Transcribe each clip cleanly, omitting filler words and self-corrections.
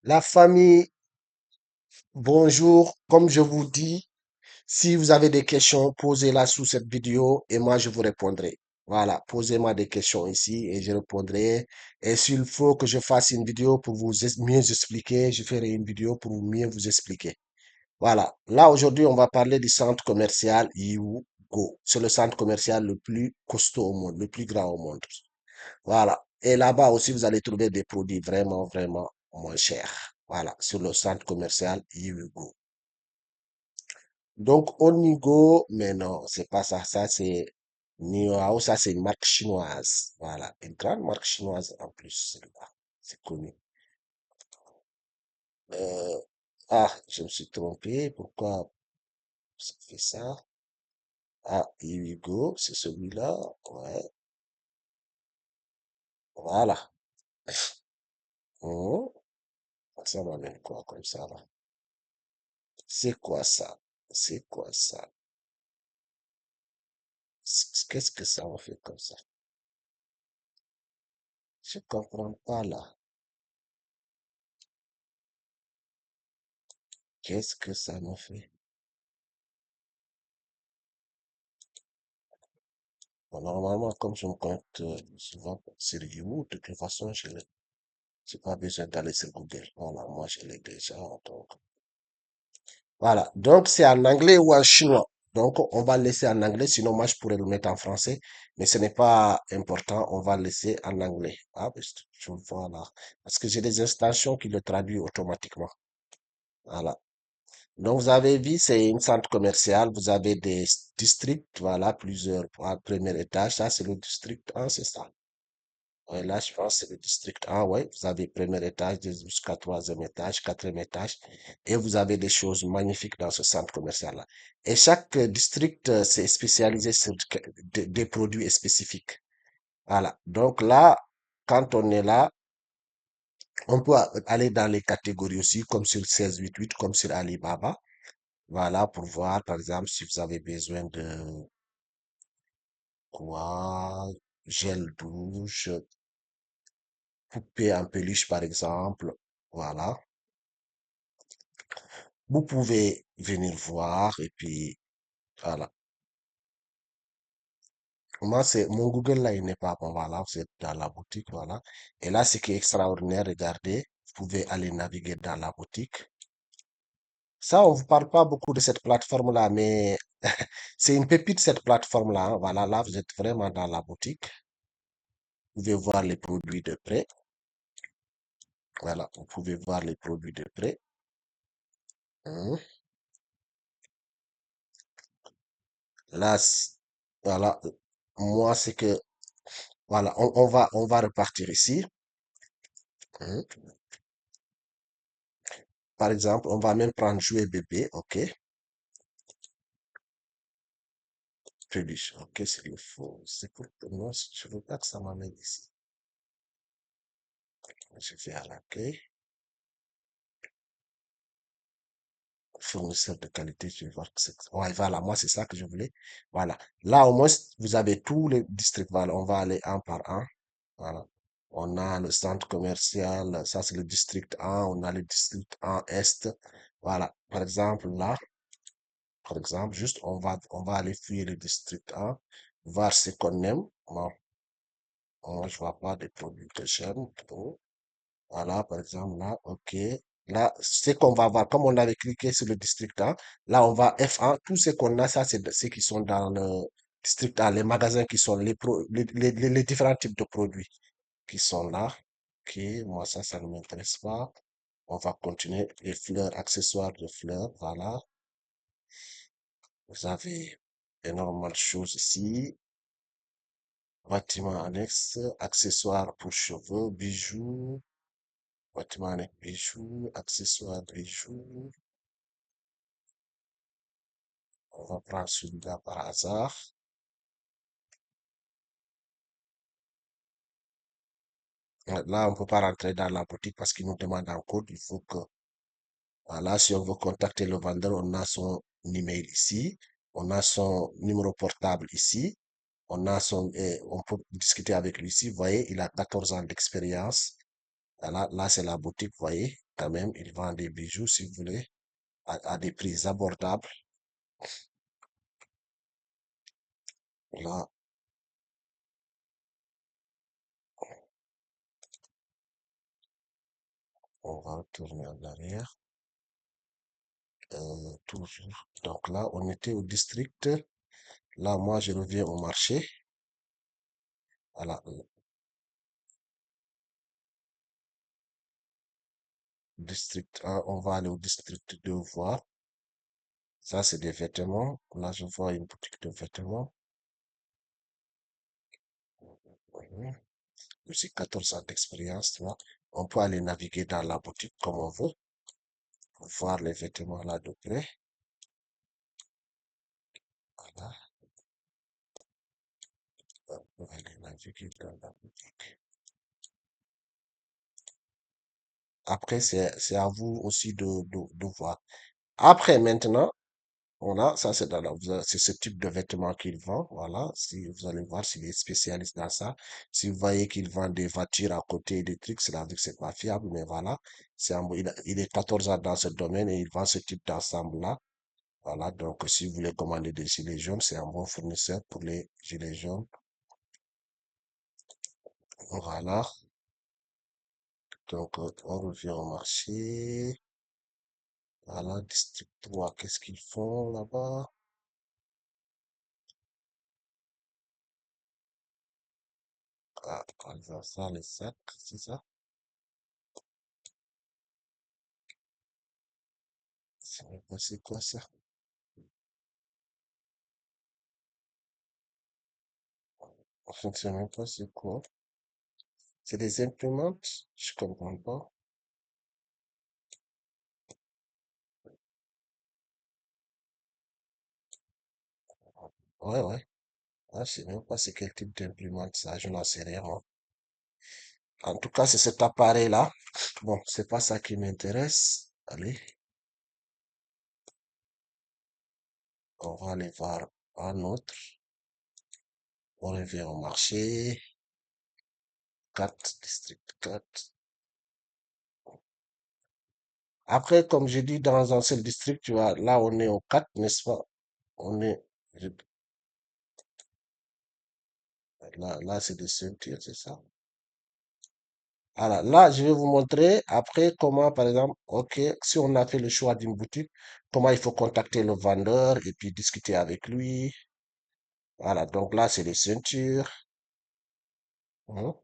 La famille, bonjour. Comme je vous dis, si vous avez des questions, posez-la sous cette vidéo et moi je vous répondrai. Voilà, posez-moi des questions ici et je répondrai. Et s'il faut que je fasse une vidéo pour vous mieux expliquer, je ferai une vidéo pour mieux vous expliquer. Voilà, là aujourd'hui on va parler du centre commercial Yugo. C'est le centre commercial le plus costaud au monde, le plus grand au monde. Voilà. Et là-bas aussi, vous allez trouver des produits vraiment, vraiment moins chers. Voilà, sur le centre commercial Yugo. Donc, Onigo, mais non, c'est pas ça. Ça, c'est Niao, ça, c'est une marque chinoise. Voilà, une grande marque chinoise en plus, celle-là. C'est connu. Euh, je me suis trompé. Pourquoi ça fait ça? Ah, Yugo, c'est celui-là. Ouais, voilà. Hum, Ça m'amène quoi comme ça, là? C'est quoi ça? C'est quoi ça? Qu'est-ce que ça en fait comme ça? Je comprends pas là. Qu'est-ce que ça me fait? Bon, normalement, comme je me connecte souvent sur YouTube, de toute façon, je n'ai pas besoin d'aller sur Google. Voilà, moi, je l'ai déjà. Donc, voilà. Donc, c'est en anglais ou en chinois. Donc, on va le laisser en anglais. Sinon, moi, je pourrais le mettre en français. Mais ce n'est pas important. On va le laisser en anglais. Ah, parce que je vois là. Parce que j'ai des extensions qui le traduisent automatiquement. Voilà. Donc, vous avez vu, c'est une centre commercial. Vous avez des districts, voilà, plusieurs. Premier étage, ça, c'est le district 1, c'est ça. Ouais, là, je pense que c'est le district 1, ouais. Vous avez premier étage jusqu'à troisième étage, quatrième étage. Et vous avez des choses magnifiques dans ce centre commercial-là. Et chaque district, c'est spécialisé sur des produits spécifiques. Voilà. Donc là, quand on est là, on peut aller dans les catégories aussi, comme sur 1688, comme sur Alibaba. Voilà, pour voir, par exemple, si vous avez besoin de quoi, gel douche, poupée en peluche, par exemple. Voilà. Vous pouvez venir voir et puis, voilà. Moi, c'est, mon Google là, il n'est pas bon. Voilà, vous êtes dans la boutique, voilà. Et là, ce qui est extraordinaire, regardez, vous pouvez aller naviguer dans la boutique. Ça, on vous parle pas beaucoup de cette plateforme-là, mais c'est une pépite, cette plateforme-là, hein. Voilà, là, vous êtes vraiment dans la boutique. Vous pouvez voir les produits de près. Voilà, vous pouvez voir les produits de près. Hein. Là, voilà, moi, c'est que, voilà, on va repartir ici. Hein. Par exemple, on va même prendre jouet bébé, ok. Peluche, ok, c'est le faux. C'est pour que moi, je veux pas que ça m'amène ici. Je vais à l'accueil. Fournisseur de qualité, je vais voir que c'est. Ouais, voilà, moi, c'est ça que je voulais. Voilà. Là, au moins, vous avez tous les districts. Voilà, on va aller un par un. Voilà. On a le centre commercial, ça c'est le district 1, on a le district 1 Est. Voilà. Par exemple, là, par exemple, juste, on va aller fouiller le district 1, voir ce qu'on aime. Bon, moi, je vois pas des produits que j'aime. Bon, voilà, par exemple, là, ok. Là, ce qu'on va voir, comme on avait cliqué sur le district 1, là, on va F1, tout ce qu'on a, ça, c'est ceux qui sont dans le district 1, les magasins qui sont les différents types de produits qui sont là. Ok, moi, ça ne m'intéresse pas. On va continuer. Les fleurs, accessoires de fleurs, voilà. Vous avez énormément de choses ici. Bâtiment annexe, accessoires pour cheveux, bijoux, bâtiment annexe, bijoux, accessoires, bijoux. On va prendre celui-là par hasard. Là, on ne peut pas rentrer dans la boutique parce qu'il nous demande un code. Il faut que, voilà, si on veut contacter le vendeur, on a son email ici. On a son numéro portable ici. On peut discuter avec lui ici. Vous voyez, il a 14 ans d'expérience. Voilà, là, c'est la boutique, vous voyez. quand même, il vend des bijoux, si vous voulez, à des prix abordables. Là, on va retourner en arrière. Toujours. Donc là, on était au district. Là, moi, je reviens au marché. Voilà, district 1, on va aller au district 2 voir. Ça, c'est des vêtements. Là, je vois une boutique de vêtements. Mhm. J'ai 14 ans d'expérience, tu vois. On peut aller naviguer dans la boutique comme on veut, pour voir les vêtements là de près. Voilà, on peut aller naviguer dans la boutique. Après, c'est à vous aussi de voir. Après, maintenant, voilà, ça c'est c'est ce type de vêtements qu'il vend. Voilà, si vous allez voir s'il est spécialiste dans ça. Si vous voyez qu'il vend des voitures à côté des trucs, c'est-à-dire que c'est pas fiable, mais voilà, il est 14 ans dans ce domaine et il vend ce type d'ensemble-là. Voilà, donc si vous voulez commander des gilets jaunes, c'est un bon fournisseur pour les gilets jaunes. Voilà, donc on revient au marché. Voilà, district 3, qu'est-ce qu'ils font là-bas? Ah, ça, les sacs, c'est ça? C'est quoi ça? Je ne sais même pas c'est quoi. C'est des imprimantes? Je comprends pas. Ouais, ouais. Ah, je sais même pas c'est quel type d'imprimante ça, je n'en sais rien, moi. En tout cas, c'est cet appareil-là. Bon, c'est pas ça qui m'intéresse. Allez, on va aller voir un autre. On revient au marché. 4, district 4. Après, comme j'ai dit, dans un seul district, tu vois, là, on est au 4, n'est-ce pas? On est, je- là, c'est des ceintures, c'est ça? Alors là, je vais vous montrer après comment, par exemple, OK, si on a fait le choix d'une boutique, comment il faut contacter le vendeur et puis discuter avec lui. Voilà, donc là, c'est les ceintures. Hein.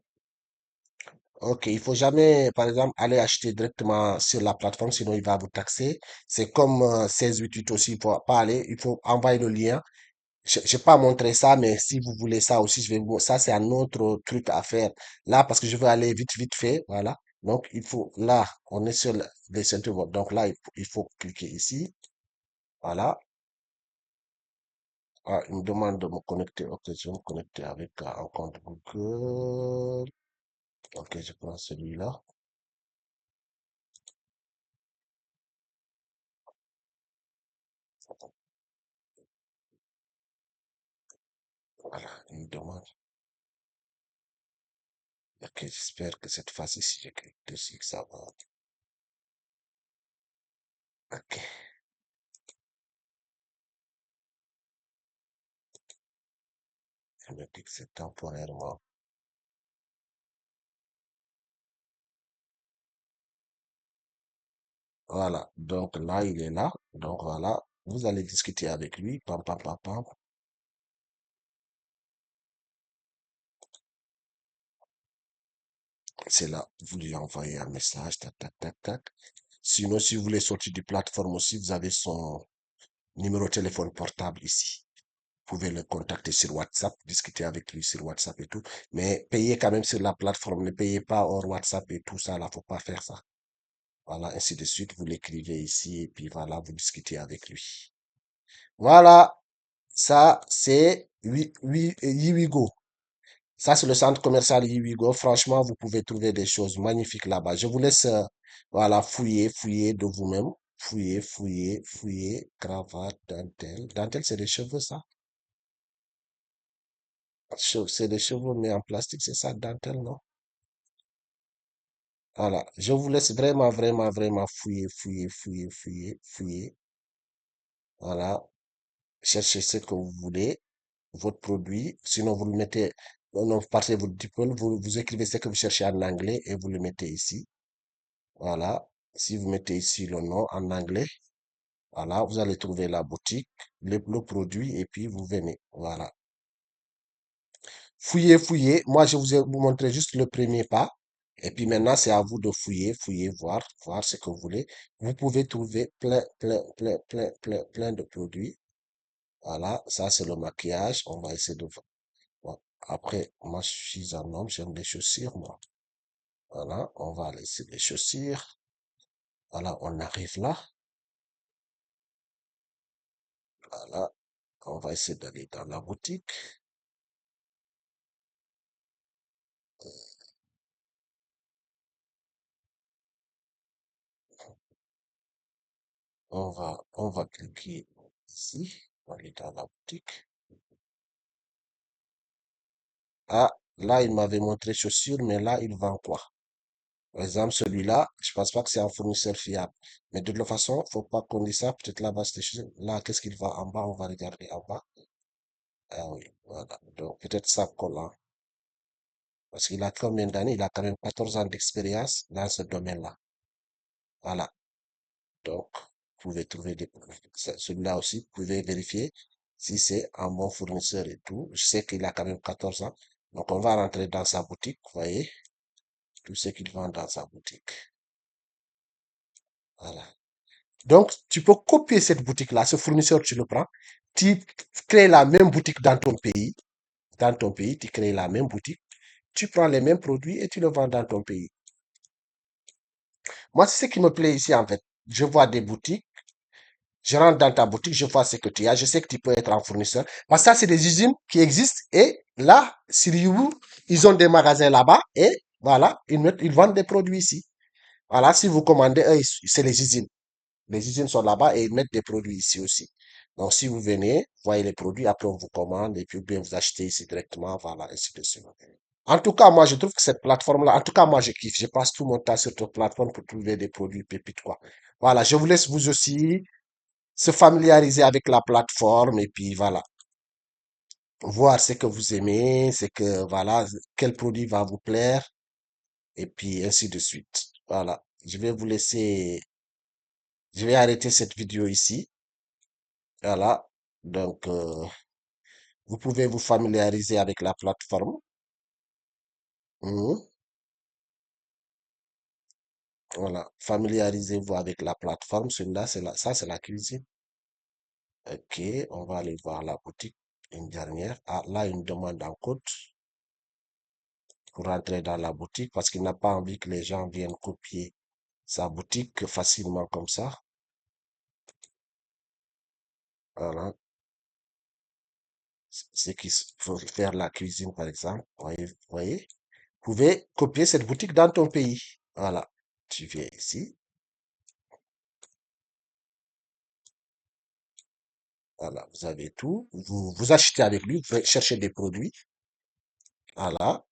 OK, il faut jamais, par exemple, aller acheter directement sur la plateforme, sinon il va vous taxer. C'est comme 1688 aussi, il faut pas aller, il faut envoyer le lien. Je n'ai pas montré ça, mais si vous voulez ça aussi, ça c'est un autre truc à faire. Là, parce que je veux aller vite, vite fait, voilà. Donc, là, on est sur les ceintures. Donc là, il faut cliquer ici. Voilà. Ah, il me demande de me connecter. Ok, je vais me connecter avec un compte Google. Ok, je prends celui-là. Voilà, il me demande. Ok, j'espère que cette fois-ci, si je clique dessus, que ça va. Ok, il me dit que c'est temporairement. Voilà, donc là, il est là. Donc voilà, vous allez discuter avec lui. Pam, pam, pam, pam. C'est là, vous lui envoyez un message, tac, tac, tac, tac. Sinon, si vous voulez sortir du plateforme aussi, vous avez son numéro de téléphone portable ici. Vous pouvez le contacter sur WhatsApp, discuter avec lui sur WhatsApp et tout. Mais payez quand même sur la plateforme. Ne payez pas hors WhatsApp et tout ça, là, faut pas faire ça. Voilà, ainsi de suite, vous l'écrivez ici et puis voilà, vous discutez avec lui. Voilà, ça, c'est Yiwigo. Ça, c'est le centre commercial Yiwigo. Franchement, vous pouvez trouver des choses magnifiques là-bas. Je vous laisse, voilà, fouiller de vous-même. Fouiller. Cravate, dentelle. Dentelle, c'est des cheveux, ça? C'est des cheveux, mais en plastique, c'est ça, dentelle, non? Voilà. Je vous laisse vraiment, vraiment, vraiment fouiller, fouiller, fouiller, fouiller, fouiller. Voilà. Cherchez ce que vous voulez, votre produit. Sinon, vous le mettez, non, vous partez votre diplôme, vous écrivez ce que vous cherchez en anglais et vous le mettez ici. Voilà. Si vous mettez ici le nom en anglais, voilà, vous allez trouver la boutique, le produit et puis vous venez. Voilà. Fouillez, fouillez. Moi, je vous ai vous montré juste le premier pas. Et puis maintenant, c'est à vous de fouiller, fouiller, voir, voir ce que vous voulez. Vous pouvez trouver plein, plein, plein, plein, plein, plein de produits. Voilà, ça c'est le maquillage. On va essayer de voir. Bon, après, moi, je suis un homme, j'aime les chaussures, moi. Voilà, on va laisser les chaussures. Voilà, on arrive là. Voilà, on va essayer d'aller dans la boutique. On va cliquer ici. On va aller dans la boutique. Ah, là, il m'avait montré chaussures, mais là, il vend quoi? Par exemple, celui-là, je pense pas que c'est un fournisseur fiable. Mais de toute façon, faut pas qu'on dise ça. Peut-être là-bas, c'est des chaussures. Là, qu'est-ce qu'il vend en bas? On va regarder en bas. Ah oui, voilà. Donc, peut-être ça collant. Parce qu'il a combien d'années? Il a quand même 14 ans d'expérience dans ce domaine-là. Voilà. Donc, vous pouvez trouver celui-là aussi, vous pouvez vérifier si c'est un bon fournisseur et tout. Je sais qu'il a quand même 14 ans. Donc, on va rentrer dans sa boutique, vous voyez, tout ce qu'il vend dans sa boutique. Voilà. Donc, tu peux copier cette boutique-là, ce fournisseur, tu le prends, tu crées la même boutique dans ton pays, tu crées la même boutique, tu prends les mêmes produits et tu le vends dans ton pays. Moi, c'est ce qui me plaît ici, en fait. Je vois des boutiques, je rentre dans ta boutique, je vois ce que tu as, je sais que tu peux être un fournisseur. Parce que ça, c'est des usines qui existent et là, sur You, ils ont des magasins là-bas et voilà, ils vendent des produits ici. Voilà, si vous commandez, eux, c'est les usines. Les usines sont là-bas et ils mettent des produits ici aussi. Donc, si vous venez, voyez les produits, après on vous commande et puis bien vous achetez ici directement, voilà, ainsi de suite. En tout cas, moi, je trouve que cette plateforme-là, en tout cas, moi, je kiffe. Je passe tout mon temps sur cette plateforme pour trouver des produits pépites, quoi. Voilà, je vous laisse vous aussi se familiariser avec la plateforme et puis voilà, voir ce que vous aimez, voilà, quel produit va vous plaire et puis ainsi de suite. Voilà, je vais arrêter cette vidéo ici. Voilà, donc vous pouvez vous familiariser avec la plateforme. Mhm. Voilà, familiarisez-vous avec la plateforme. Celui-là, ça, c'est la cuisine. Ok, on va aller voir la boutique. Une dernière. Ah, là, une demande en code pour entrer dans la boutique parce qu'il n'a pas envie que les gens viennent copier sa boutique facilement comme ça. Voilà. C'est qu'il faut faire la cuisine, par exemple. Voyez. Vous pouvez copier cette boutique dans ton pays. Voilà. Tu viens ici. Voilà. Vous avez tout. Vous achetez avec lui. Vous cherchez des produits. Voilà.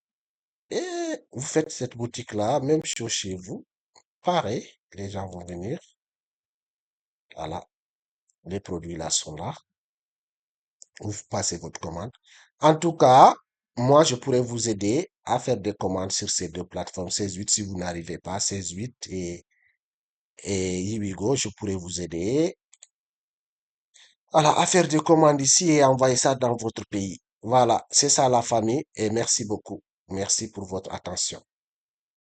Et vous faites cette boutique-là, même chose chez vous. Pareil. Les gens vont venir. Voilà. Les produits là sont là. Vous passez votre commande. En tout cas, moi, je pourrais vous aider à faire des commandes sur ces deux plateformes 16-8 si vous n'arrivez pas, 16-8 et Yiwigo, je pourrais vous aider. Voilà, à faire des commandes ici et envoyer ça dans votre pays. Voilà, c'est ça la famille et merci beaucoup. Merci pour votre attention.